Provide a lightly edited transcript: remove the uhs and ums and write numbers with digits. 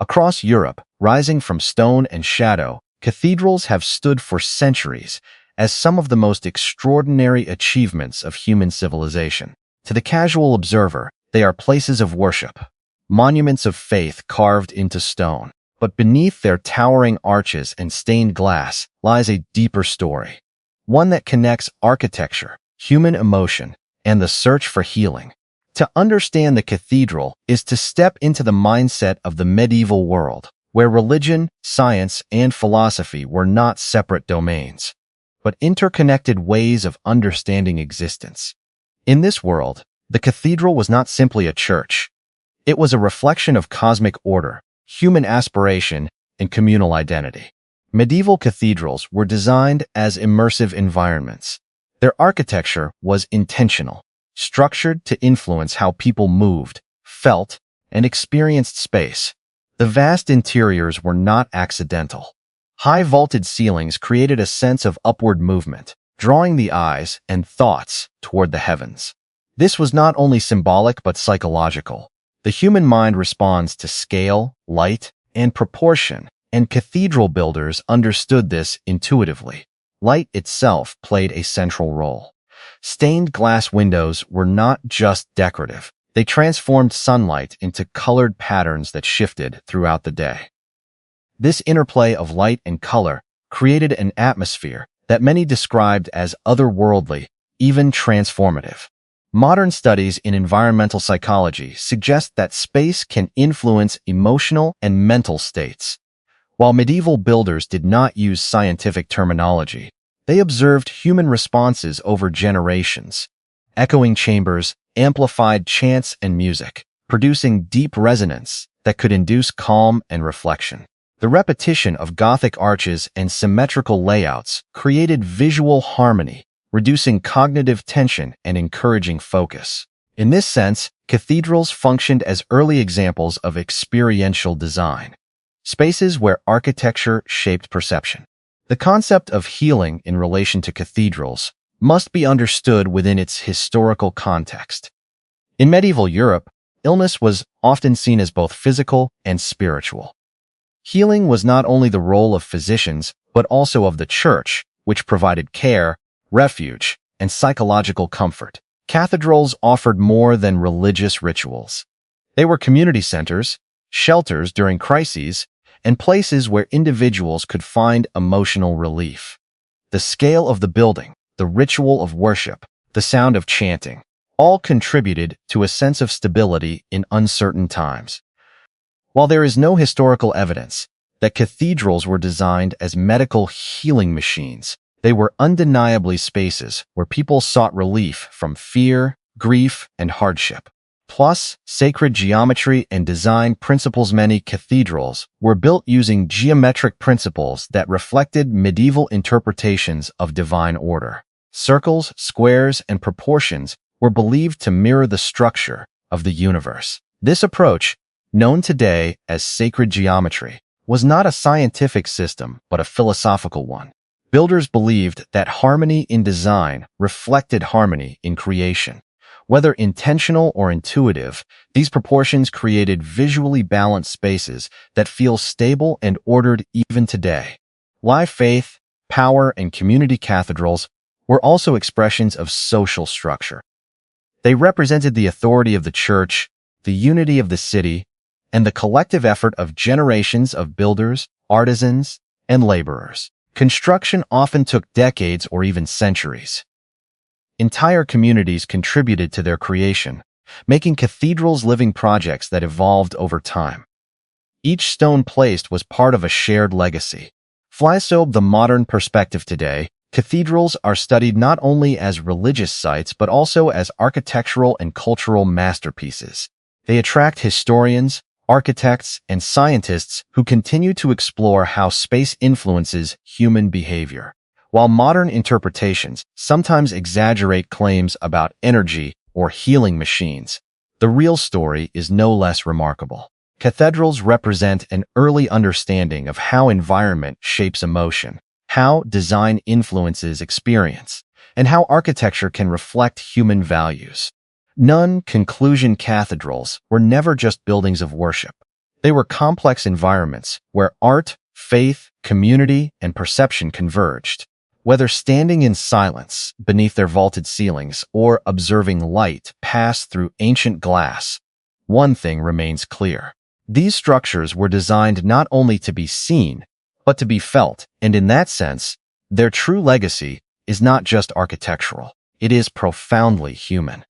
Across Europe, rising from stone and shadow, cathedrals have stood for centuries as some of the most extraordinary achievements of human civilization. To the casual observer, they are places of worship, monuments of faith carved into stone. But beneath their towering arches and stained glass lies a deeper story, one that connects architecture, human emotion, and the search for healing. To understand the cathedral is to step into the mindset of the medieval world, where religion, science, and philosophy were not separate domains, but interconnected ways of understanding existence. In this world, the cathedral was not simply a church. It was a reflection of cosmic order, human aspiration, and communal identity. Medieval cathedrals were designed as immersive environments. Their architecture was intentional, structured to influence how people moved, felt, and experienced space. The vast interiors were not accidental. High vaulted ceilings created a sense of upward movement, drawing the eyes and thoughts toward the heavens. This was not only symbolic but psychological. The human mind responds to scale, light, and proportion, and cathedral builders understood this intuitively. Light itself played a central role. Stained glass windows were not just decorative. They transformed sunlight into colored patterns that shifted throughout the day. This interplay of light and color created an atmosphere that many described as otherworldly, even transformative. Modern studies in environmental psychology suggest that space can influence emotional and mental states. While medieval builders did not use scientific terminology, they observed human responses over generations. Echoing chambers amplified chants and music, producing deep resonance that could induce calm and reflection. The repetition of Gothic arches and symmetrical layouts created visual harmony, reducing cognitive tension and encouraging focus. In this sense, cathedrals functioned as early examples of experiential design, spaces where architecture shaped perception. The concept of healing in relation to cathedrals must be understood within its historical context. In medieval Europe, illness was often seen as both physical and spiritual. Healing was not only the role of physicians, but also of the church, which provided care, refuge, and psychological comfort. Cathedrals offered more than religious rituals. They were community centers, shelters during crises, and places where individuals could find emotional relief. The scale of the building, the ritual of worship, the sound of chanting, all contributed to a sense of stability in uncertain times. While there is no historical evidence that cathedrals were designed as medical healing machines, they were undeniably spaces where people sought relief from fear, grief, and hardship. Plus, sacred geometry and design principles. Many cathedrals were built using geometric principles that reflected medieval interpretations of divine order. Circles, squares, and proportions were believed to mirror the structure of the universe. This approach, known today as sacred geometry, was not a scientific system but a philosophical one. Builders believed that harmony in design reflected harmony in creation. Whether intentional or intuitive, these proportions created visually balanced spaces that feel stable and ordered even today. Live faith, power, and community cathedrals were also expressions of social structure. They represented the authority of the church, the unity of the city, and the collective effort of generations of builders, artisans, and laborers. Construction often took decades or even centuries. Entire communities contributed to their creation, making cathedrals living projects that evolved over time. Each stone placed was part of a shared legacy. From the modern perspective today, cathedrals are studied not only as religious sites but also as architectural and cultural masterpieces. They attract historians, architects, and scientists who continue to explore how space influences human behavior. While modern interpretations sometimes exaggerate claims about energy or healing machines, the real story is no less remarkable. Cathedrals represent an early understanding of how environment shapes emotion, how design influences experience, and how architecture can reflect human values. Conclusion cathedrals were never just buildings of worship. They were complex environments where art, faith, community, and perception converged. Whether standing in silence beneath their vaulted ceilings or observing light pass through ancient glass, one thing remains clear. These structures were designed not only to be seen, but to be felt, and in that sense, their true legacy is not just architectural, it is profoundly human.